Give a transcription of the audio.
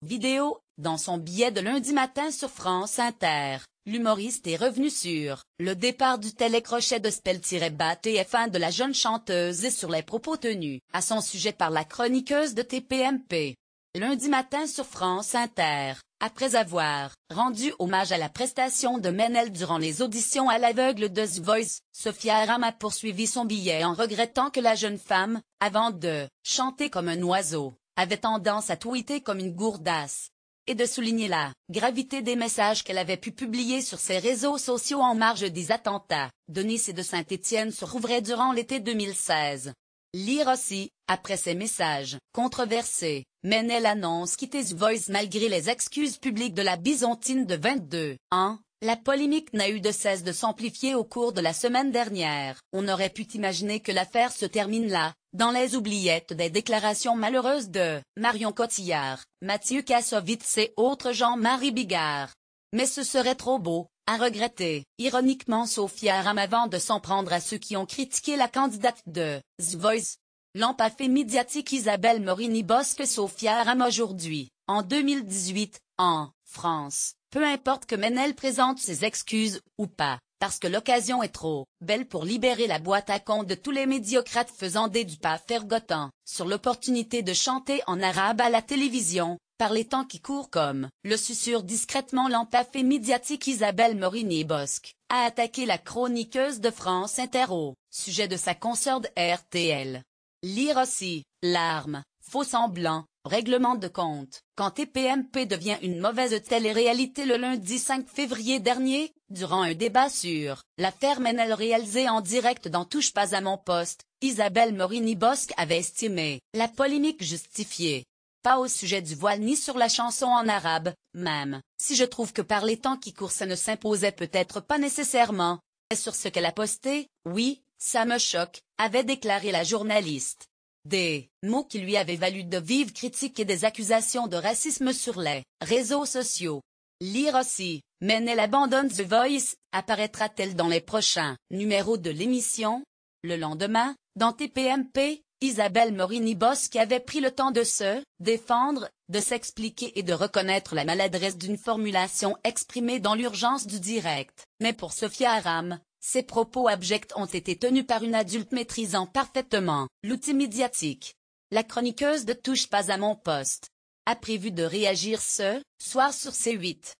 Vidéo, dans son billet de lundi matin sur France Inter, l'humoriste est revenu sur le départ du télécrochet de Spell-Bat TF1 de la jeune chanteuse et sur les propos tenus à son sujet par la chroniqueuse de TPMP. Lundi matin sur France Inter, après avoir rendu hommage à la prestation de Ménel durant les auditions à l'aveugle de The Voice, Sophia Aram a poursuivi son billet en regrettant que la jeune femme, avant de chanter comme un oiseau, avait tendance à tweeter comme une gourdasse, et de souligner la gravité des messages qu'elle avait pu publier sur ses réseaux sociaux en marge des attentats de Nice et de Saint-Étienne sur Rouvray durant l'été 2016. Lire aussi, après ces messages controversés, Ménel annonce quitter The Voice malgré les excuses publiques de la Bisontine de 22 ans. La polémique n'a eu de cesse de s'amplifier au cours de la semaine dernière. On aurait pu imaginer que l'affaire se termine là, dans les oubliettes des déclarations malheureuses de Marion Cotillard, Mathieu Kassovitz et autres Jean-Marie Bigard. Mais ce serait trop beau, à regretter, ironiquement Sophia Aram avant de s'en prendre à ceux qui ont critiqué la candidate de The Voice. L'empafé médiatique Isabelle Morini-Bosque Sophia Aram aujourd'hui, en 2018, en France. Peu importe que Ménel présente ses excuses ou pas, parce que l'occasion est trop belle pour libérer la boîte à compte de tous les médiocrates faisant des du pas fergotant sur l'opportunité de chanter en arabe à la télévision, par les temps qui courent comme le susurre discrètement l'empafé médiatique Isabelle Morini-Bosque, a attaqué la chroniqueuse de France Inter au sujet de sa consoeur de RTL. Lire aussi, larmes, faux semblants, règlement de compte. Quand TPMP devient une mauvaise télé-réalité le lundi 5 février dernier, durant un débat sur l'affaire Ménel réalisé en direct dans Touche pas à mon poste, Isabelle Morini-Bosque avait estimé la polémique justifiée. Pas au sujet du voile ni sur la chanson en arabe, même si je trouve que par les temps qui courent ça ne s'imposait peut-être pas nécessairement. Et sur ce qu'elle a posté, oui, ça me choque, avait déclaré la journaliste. Des mots qui lui avaient valu de vives critiques et des accusations de racisme sur les réseaux sociaux. Lire aussi, Ménel abandonne The Voice, apparaîtra-t-elle dans les prochains numéros de l'émission? Le lendemain, dans TPMP, Isabelle Morini-Bosque avait pris le temps de se défendre, de s'expliquer et de reconnaître la maladresse d'une formulation exprimée dans l'urgence du direct. Mais pour Sophia Aram, ses propos abjects ont été tenus par une adulte maîtrisant parfaitement l'outil médiatique. La chroniqueuse de Touche pas à mon poste a prévu de réagir ce soir sur C8.